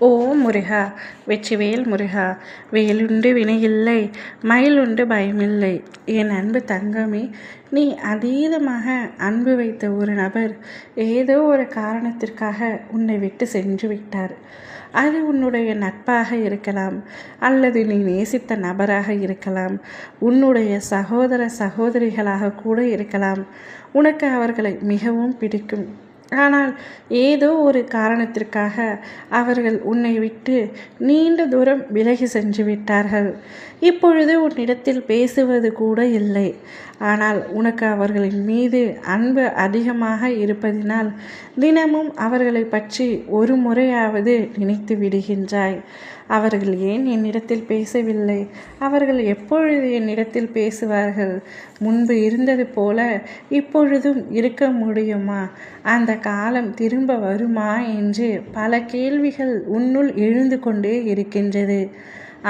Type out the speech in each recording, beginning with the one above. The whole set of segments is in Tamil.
ஓ முருகா! வெற்றிவேல் முருகா! வேலுண்டு வினையில்லை, மயிலுண்டு பயமில்லை. என் அன்பு தங்கமே, நீ அதீதமாக அன்பு வைத்த ஒரு நபர் ஏதோ ஒரு காரணத்திற்காக உன்னை விட்டு சென்று விட்டார். அது உன்னுடைய நட்பாக இருக்கலாம், அல்லது நீ நேசித்த நபராக இருக்கலாம், உன்னுடைய சகோதர சகோதரிகளாக கூட இருக்கலாம். உனக்கு அவர்களை மிகவும் பிடிக்கும். ஆனால் ஏதோ ஒரு காரணத்திற்காக அவர்கள் உன்னை விட்டு நீண்ட தூரம் விலகி சென்று விட்டார்கள். இப்பொழுது உன்னிடத்தில் பேசுவது கூட இல்லை. ஆனால் உனக்கு அவர்களின் மீது அன்பு அதிகமாக இருப்பதினால் தினமும் அவர்களை பற்றி ஒரு முறையாவது நினைத்து விடுகின்றாய். அவர்கள் ஏன் என்னிடத்தில் பேசவில்லை? அவர்கள் எப்பொழுது என்னிடத்தில் பேசுவார்கள்? முன்பு இருந்தது போல இப்பொழுதும் இருக்க முடியுமா? அந்த காலம் திரும்ப வருமா என்று பல கேள்விகள் உன்னுள் எழுந்து கொண்டே இருக்கின்றது.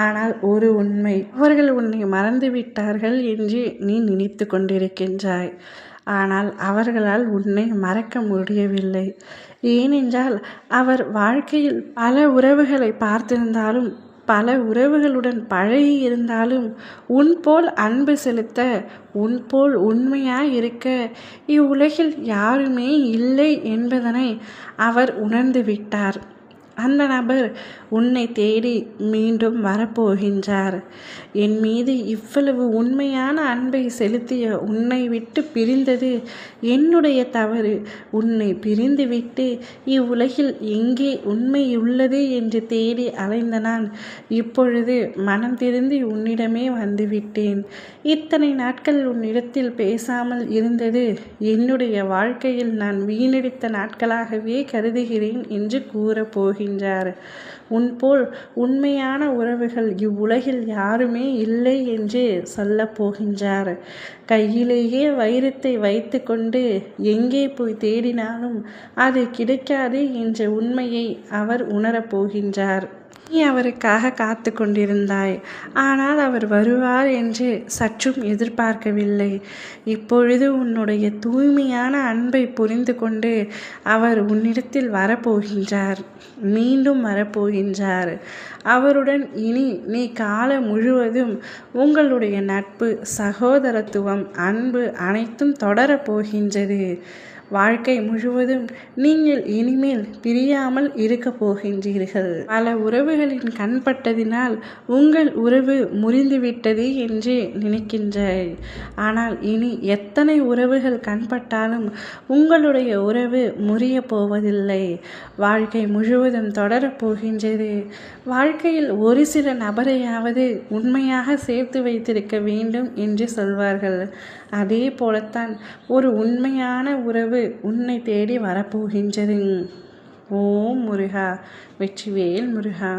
ஆனால் ஒரு உண்மை, அவர்கள் உன்னை மறந்து விட்டார்கள் என்று நீ நினைத்து கொண்டிருக்கின்றாய். ஆனால் அவர்களால் உன்னை மறக்க முடியவில்லை. ஏனென்றால் அவர் வாழ்க்கையில் பல உறவுகளை பார்த்திருந்தாலும், பல உறவுகளுடன் பழகி இருந்தாலும், உன் போல் அன்பு செலுத்த, உன் போல் உண்மையாய் இருக்க இவ்வுலகில் யாருமே இல்லை என்பதனை அவர் உணர்ந்து விட்டார். அந்த நபர் உன்னை தேடி மீண்டும் வரப்போகின்றார். என் மீது இவ்வளவு உண்மையான அன்பை செலுத்திய உன்னை விட்டு பிரிந்தது என்னுடைய தவறு. உன்னை பிரிந்துவிட்டு இவ்வுலகில் எங்கே உண்மையுள்ளது என்று தேடி அலைந்த நான் இப்பொழுது மனம் திருந்தி உன்னிடமே வந்துவிட்டேன். இத்தனை நாட்கள் உன்னிடத்தில் பேசாமல் இருந்தது என்னுடைய வாழ்க்கையில் நான் வீணடித்த நாட்களாகவே கருதுகிறேன் என்று கூறப்போகின்றார். உன்போல் உண்மையான உறவுகள் இவ்வுலகில் யாருமே இல்லை என்று சொல்லப் போகின்றார். கையிலேயே வைரத்தை வைத்து கொண்டு எங்கே போய் தேடினாலும் அது கிடைக்காது என்ற உண்மையை அவர் உணரப்போகின்றார். நீ அவருக்காக காத்து கொண்டிருந்தாய். ஆனால் அவர் வருவார் என்று சற்றும் எதிர்பார்க்கவில்லை. இப்பொழுது உன்னுடைய தூய்மையான அன்பை புரிந்து கொண்டு அவர் உன்னிடத்தில் வரப்போகின்றார். மீண்டும் வரப்போகின்றார். அவருடன் இனி நீ காலம் முழுவதும் உங்களுடைய நட்பு, சகோதரத்துவம், அன்பு அனைத்தும் தொடரப்போகின்றது. வாழ்க்கை முழுவதும் நீங்கள் இனிமேல் பிரியாமல் இருக்க போகின்றீர்கள். பல உறவுகளின் கண்பட்டதினால் உங்கள் உறவு முறிந்துவிட்டது என்று நினைக்கின்றாய். ஆனால் இனி எத்தனை உறவுகள் கண்பட்டாலும் உங்களுடைய உறவு முறிய போவதில்லை. வாழ்க்கை முழுவதும் தொடரப்போகின்றது. வாழ்க்கையில் ஒரு சில நபரையாவது உண்மையாக சேர்த்து வைத்திருக்க வேண்டும் என்று சொல்வார்கள். அதே போலத்தான் ஒரு உண்மையான உறவு உன்னை தேடி வரப்போகின்றது. ஓம் முருகா! வெற்றிவேல் முருகா!